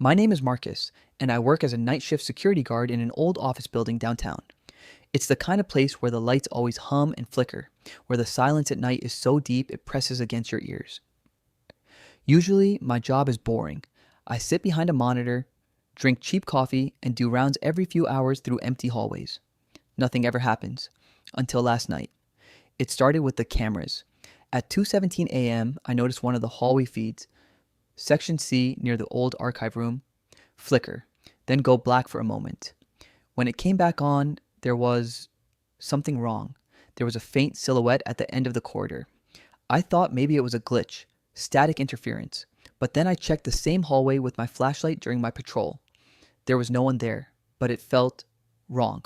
My name is Marcus, and I work as a night shift security guard in an old office building downtown. It's the kind of place where the lights always hum and flicker, where the silence at night is so deep it presses against your ears. Usually, my job is boring. I sit behind a monitor, drink cheap coffee, and do rounds every few hours through empty hallways. Nothing ever happens. Until last night. It started with the cameras. At 2:17 a.m., I noticed one of the hallway feeds, Section C near the old archive room, flicker, then go black for a moment. When it came back on, there was something wrong. There was a faint silhouette at the end of the corridor. I thought maybe it was a glitch, static interference, but then I checked the same hallway with my flashlight during my patrol. There was no one there, but it felt wrong.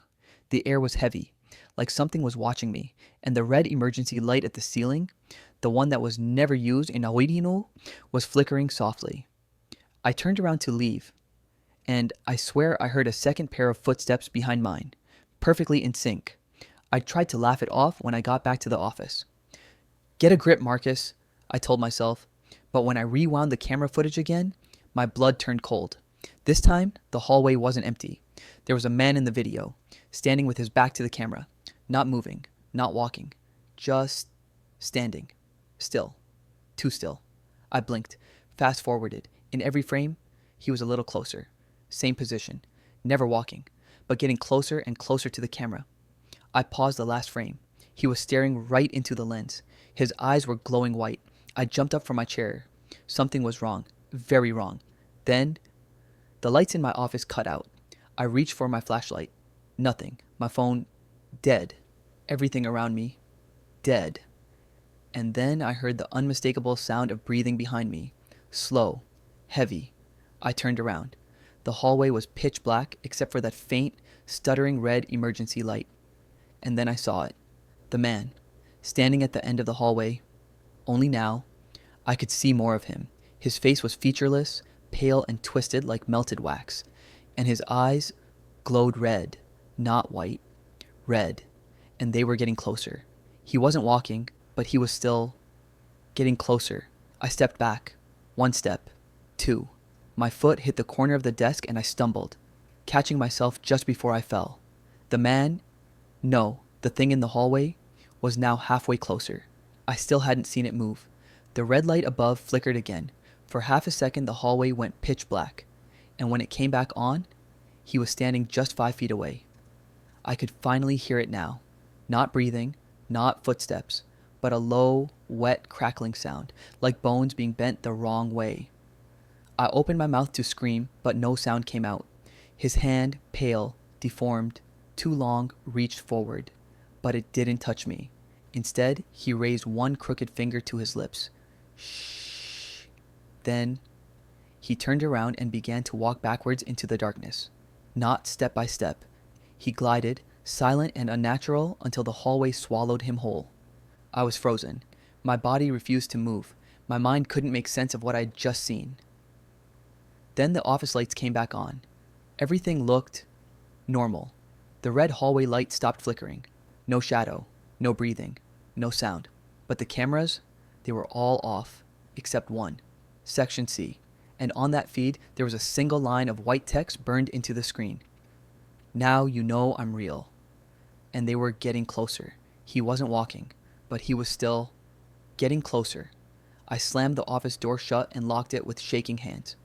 The air was heavy, like something was watching me, and the red emergency light at the ceiling, the one that was never used in Aoirino, was flickering softly. I turned around to leave, and I swear I heard a second pair of footsteps behind mine, perfectly in sync. I tried to laugh it off when I got back to the office. Get a grip, Marcus, I told myself, but when I rewound the camera footage again, my blood turned cold. This time, the hallway wasn't empty. There was a man in the video, standing with his back to the camera, not moving, not walking, just standing. Still. Too still. I blinked, fast forwarded. In every frame, he was a little closer. Same position, never walking, but getting closer and closer to the camera. I paused the last frame. He was staring right into the lens. His eyes were glowing white. I jumped up from my chair. Something was wrong, very wrong. Then, the lights in my office cut out. I reached for my flashlight. Nothing. My phone, dead. Everything around me, dead. And then I heard the unmistakable sound of breathing behind me. Slow, heavy. I turned around. The hallway was pitch black except for that faint, stuttering red emergency light. And then I saw it. The man, standing at the end of the hallway. Only now, I could see more of him. His face was featureless, pale and twisted like melted wax, and his eyes glowed red, not white, red, and they were getting closer. He wasn't walking, but he was still getting closer. I stepped back. 1 step. 2. My foot hit the corner of the desk and I stumbled, catching myself just before I fell. The man, no, the thing in the hallway, was now halfway closer. I still hadn't seen it move. The red light above flickered again. For half a second the hallway went pitch black, and when it came back on, he was standing just 5 feet away. I could finally hear it now. Not breathing, not footsteps, but a low, wet, crackling sound, like bones being bent the wrong way. I opened my mouth to scream, but no sound came out. His hand, pale, deformed, too long, reached forward, but it didn't touch me. Instead, he raised one crooked finger to his lips. Shh. Then, he turned around and began to walk backwards into the darkness. Not step by step. He glided, silent and unnatural, until the hallway swallowed him whole. I was frozen. My body refused to move. My mind couldn't make sense of what I'd just seen. Then the office lights came back on. Everything looked normal. The red hallway light stopped flickering. No shadow, no breathing, no sound. But the cameras, they were all off, except one, Section C. And on that feed, there was a single line of white text burned into the screen. Now you know I'm real. And they were getting closer. He wasn't walking, but he was still getting closer. I slammed the office door shut and locked it with shaking hands.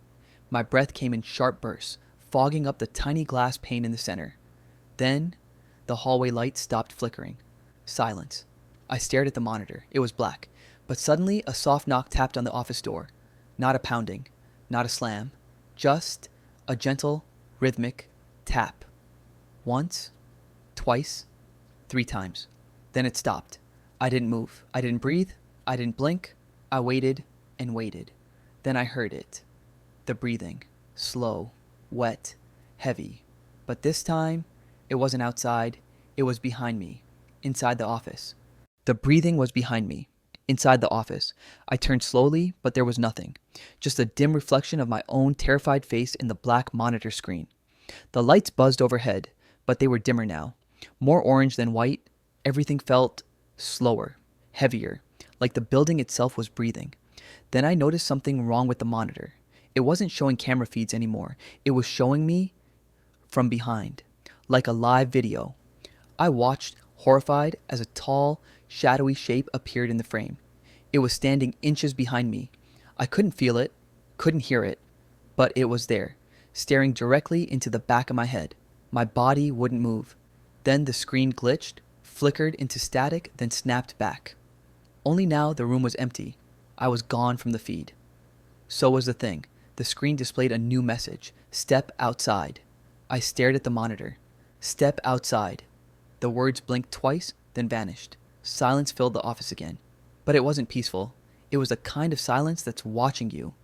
My breath came in sharp bursts, fogging up the tiny glass pane in the center. Then, the hallway light stopped flickering. Silence. I stared at the monitor. It was black. But suddenly, a soft knock tapped on the office door. Not a pounding, not a slam, just a gentle, rhythmic tap. Once, twice, 3 times. Then it stopped. I didn't move. I didn't breathe. I didn't blink. I waited and waited. Then I heard it. The breathing. Slow, wet, heavy. But this time, it wasn't outside. It was behind me, inside the office. The breathing was behind me, inside the office. I turned slowly, but there was nothing. Just a dim reflection of my own terrified face in the black monitor screen. The lights buzzed overhead, but they were dimmer now. More orange than white. Everything felt slower, heavier, like the building itself was breathing. Then I noticed something wrong with the monitor. It wasn't showing camera feeds anymore. It was showing me from behind, like a live video. I watched, horrified, as a tall, shadowy shape appeared in the frame. It was standing inches behind me. I couldn't feel it, couldn't hear it, but it was there, staring directly into the back of my head. My body wouldn't move. Then the screen glitched, flickered into static, then snapped back. Only now the room was empty. I was gone from the feed. So was the thing. The screen displayed a new message. Step outside. I stared at the monitor. Step outside. The words blinked twice, then vanished. Silence filled the office again. But it wasn't peaceful. It was the kind of silence that's watching you.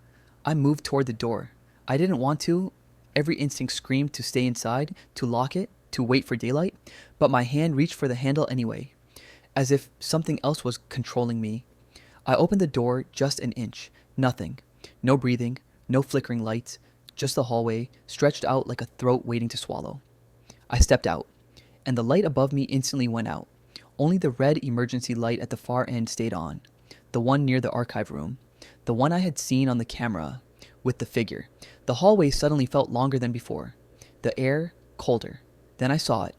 I moved toward the door. I didn't want to. Every instinct screamed to stay inside, to lock it, to wait for daylight. But my hand reached for the handle anyway, as if something else was controlling me. I opened the door just an inch. Nothing. No breathing, no flickering lights, just the hallway, stretched out like a throat waiting to swallow. I stepped out, and the light above me instantly went out. Only the red emergency light at the far end stayed on, the one near the archive room, the one I had seen on the camera with the figure. The hallway suddenly felt longer than before, the air colder. Then I saw it,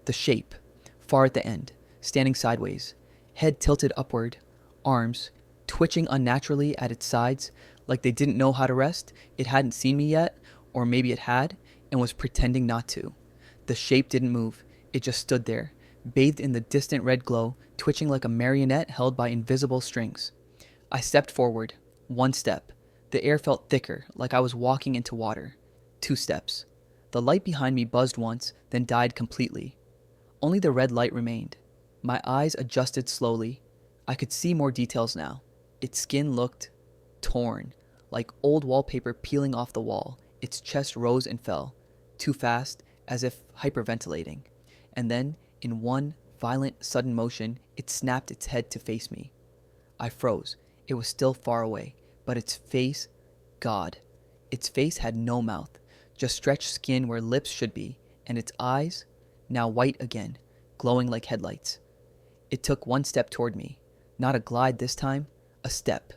the shape, far at the end, standing sideways, head tilted upward, arms twitching unnaturally at its sides, like they didn't know how to rest. It hadn't seen me yet, or maybe it had, and was pretending not to. The shape didn't move. It just stood there, bathed in the distant red glow, twitching like a marionette held by invisible strings. I stepped forward. 1 step. The air felt thicker, like I was walking into water. 2 steps. The light behind me buzzed once, then died completely. Only the red light remained. My eyes adjusted slowly. I could see more details now. Its skin looked torn, like old wallpaper peeling off the wall. Its chest rose and fell, too fast, as if hyperventilating. And then, in one violent, sudden motion, it snapped its head to face me. I froze. It was still far away, but its face, God. Its face had no mouth, just stretched skin where lips should be, and its eyes, now white again, glowing like headlights. It took 1 step toward me. Not a glide this time, a step.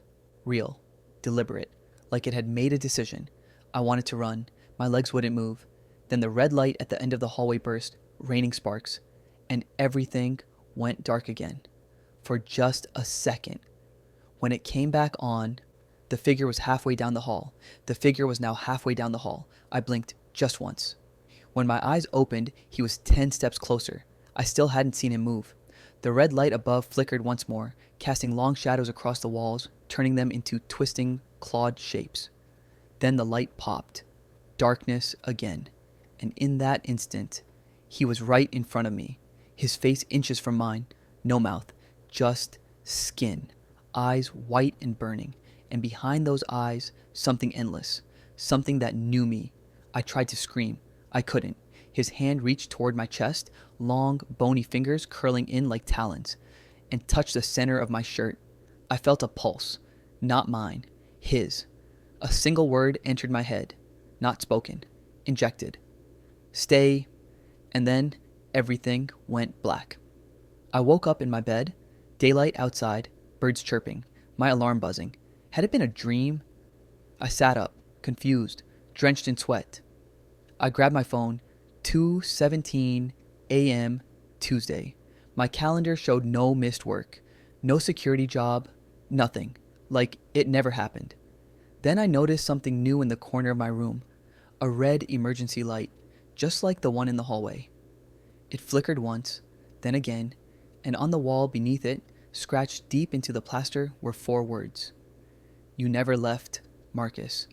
Real, deliberate, like it had made a decision. I wanted to run. My legs wouldn't move. Then the red light at the end of the hallway burst, raining sparks, and everything went dark again. For just a second. When it came back on, the figure was halfway down the hall. The figure was now halfway down the hall. I blinked just once. When my eyes opened, he was 10 steps closer. I still hadn't seen him move. The red light above flickered once more, casting long shadows across the walls, turning them into twisting, clawed shapes. Then the light popped. Darkness again. And in that instant, he was right in front of me, his face inches from mine, no mouth, just skin, eyes white and burning, and behind those eyes, something endless, something that knew me. I tried to scream. I couldn't. His hand reached toward my chest, long, bony fingers curling in like talons, and touched the center of my shirt. I felt a pulse, not mine, his. A single word entered my head, not spoken, injected. Stay, and then everything went black. I woke up in my bed, daylight outside, birds chirping, my alarm buzzing. Had it been a dream? I sat up, confused, drenched in sweat. I grabbed my phone, 2:17 a.m. Tuesday. My calendar showed no missed work, no security job, nothing, like it never happened. Then I noticed something new in the corner of my room, a red emergency light, just like the one in the hallway. It flickered once, then again, and on the wall beneath it, scratched deep into the plaster, were 4 words. You never left, Marcus.